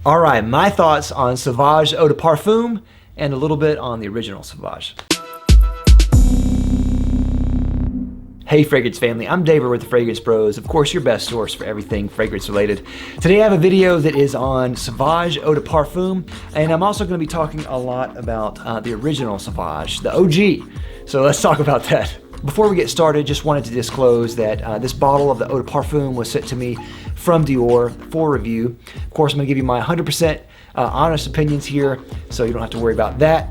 All right, my thoughts on Sauvage Eau de Parfum and a little bit on the original Sauvage. Hey Fragrance family, I'm David with the Fragrance Bros, of course your best source for everything fragrance related. Today I have a video that is on Sauvage Eau de Parfum, and I'm also going to be talking a lot about the original Sauvage, the OG. So let's talk about that. Before we get started, just wanted to disclose that this bottle of the Eau de Parfum was sent to me from Dior for review. Of course, I'm going to give you my 100% honest opinions here, so you don't have to worry about that.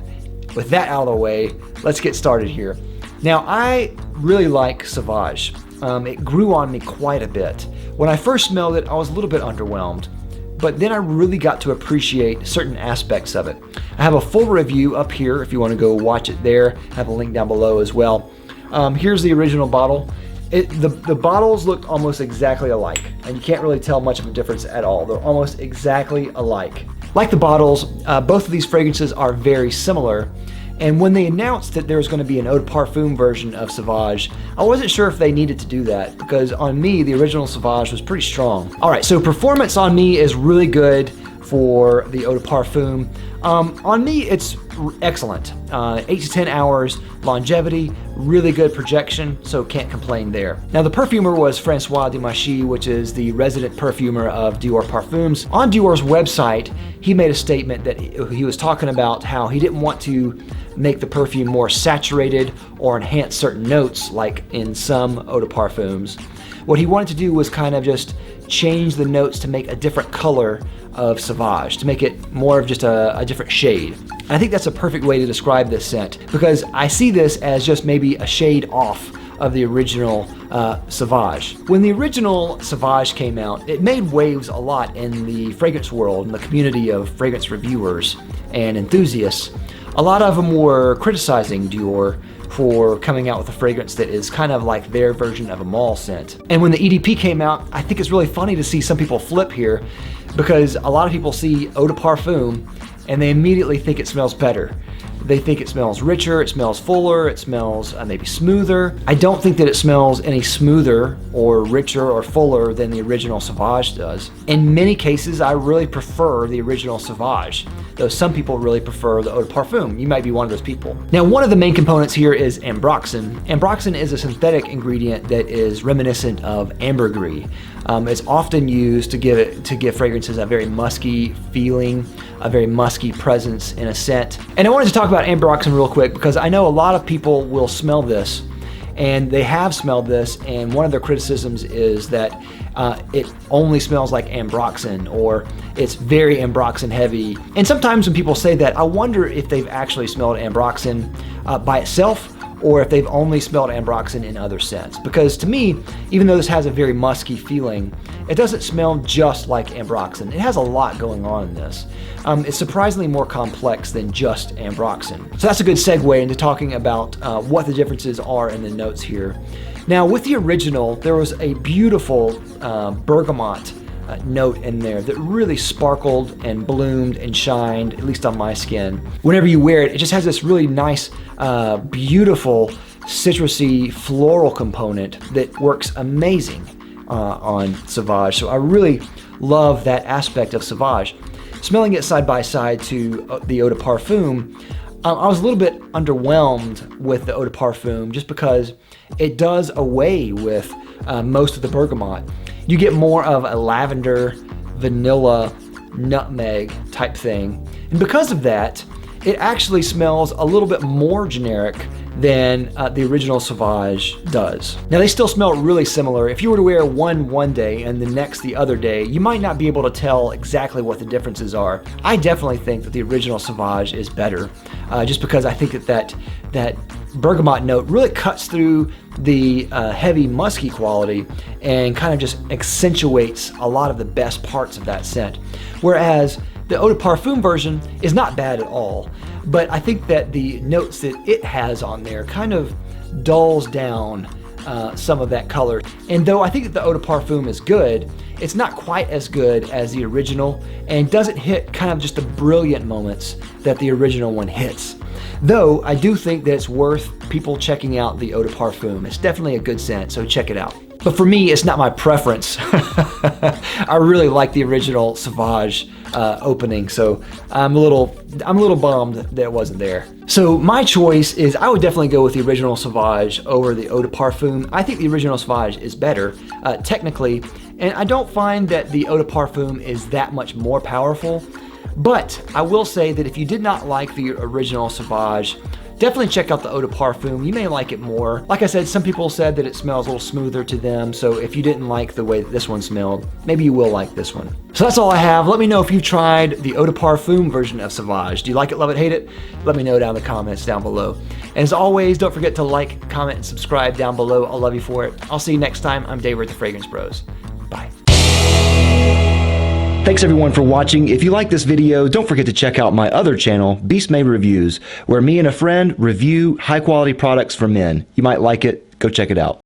With that out of the way, let's get started here. Now, I really like Sauvage. It grew on me quite a bit. When I first smelled it, I was a little bit underwhelmed, but then I really got to appreciate certain aspects of it. I have a full review up here if you want to go watch it there. I have a link down below as well. Here's the original bottle. The bottles look almost exactly alike, and you can't really tell much of a difference at all. They're almost exactly alike. Like the bottles, both of these fragrances are very similar. And when they announced that there was going to be an Eau de Parfum version of Sauvage, I wasn't sure if they needed to do that because on me, the original Sauvage was pretty strong. All right, so performance on me is really good for the Eau de Parfum. On me, it's excellent. 8 to 10 hours longevity, really good projection, so can't complain there. Now the perfumer was Francois Demachy, which is the resident perfumer of Dior Parfums. On Dior's website, he made a statement that he was talking about how he didn't want to make the perfume more saturated or enhance certain notes like in some Eau de Parfums. What he wanted to do was kind of just change the notes to make a different color of Sauvage, to make it more of just a different shade. And I think that's a perfect way to describe this scent because I see this as just maybe a shade off of the original Sauvage. When the original Sauvage came out, it made waves a lot in the fragrance world, in the community of fragrance reviewers and enthusiasts. A lot of them were criticizing Dior for coming out with a fragrance that is kind of like their version of a mall scent. And when the EDP came out, I think it's really funny to see some people flip here because a lot of people see Eau de Parfum and they immediately think it smells better. They think it smells richer, it smells fuller, it smells maybe smoother. I don't think that it smells any smoother or richer or fuller than the original Sauvage does. In many cases, I really prefer the original Sauvage, though some people really prefer the Eau de Parfum. You might be one of those people. Now, one of the main components here is ambroxan. Ambroxan is a synthetic ingredient that is reminiscent of ambergris. It's often used to give fragrances a very musky feeling, a very musky presence in a scent. And I wanted to talk about ambroxan real quick because I know a lot of people will smell this, and they have smelled this, and one of their criticisms is that it only smells like ambroxan, or it's very ambroxan heavy. And sometimes when people say that, I wonder if they've actually smelled ambroxan by itself, or if they've only smelled ambroxan in other scents. Because to me, even though this has a very musky feeling, it doesn't smell just like ambroxan. It has a lot going on in this. It's surprisingly more complex than just ambroxan. So that's a good segue into talking about what the differences are in the notes here. Now with the original, there was a beautiful bergamot note in there that really sparkled and bloomed and shined, at least on my skin. Whenever you wear it, it just has this really nice, beautiful, citrusy, floral component that works amazing on Sauvage. So I really love that aspect of Sauvage. Smelling it side by side to the Eau de Parfum, I was a little bit underwhelmed with the Eau de Parfum just because it does away with most of the bergamot. You get more of a lavender, vanilla, nutmeg type thing. And because of that, it actually smells a little bit more generic than the original Sauvage does. Now they still smell really similar. If you were to wear one day and the next the other day, you might not be able to tell exactly what the differences are. I definitely think that the original Sauvage is better, just because I think that bergamot note really cuts through the heavy musky quality and kind of just accentuates a lot of the best parts of that scent. Whereas the Eau de Parfum version is not bad at all, but I think that the notes that it has on there kind of dulls down some of that color. And though I think that the Eau de Parfum is good, it's not quite as good as the original and doesn't hit kind of just the brilliant moments that the original one hits. Though I do think that it's worth people checking out the Eau de Parfum. It's definitely a good scent, so check it out. But for me, it's not my preference. I really like the original Sauvage opening, so I'm a little bummed that it wasn't there. So my choice is I would definitely go with the original Sauvage over the Eau de Parfum. I think the original Sauvage is better technically, and I don't find that the Eau de Parfum is that much more powerful. But I will say that if you did not like the original Sauvage, definitely check out the Eau de Parfum. You may like it more. Like I said, some people said that it smells a little smoother to them, so if you didn't like the way that this one smelled, maybe you will like this one. So that's all I have. Let me know if you've tried the Eau de Parfum version of Sauvage. Do you like it, love it, hate it? Let me know down in the comments down below. And as always, don't forget to like, comment, and subscribe down below. I'll love you for it. I'll see you next time. I'm Dave with the Fragrance Bros. Bye. Thanks everyone for watching. If you like this video, don't forget to check out my other channel, Beast Made Reviews, where me and a friend review high quality products for men. You might like it. Go check it out.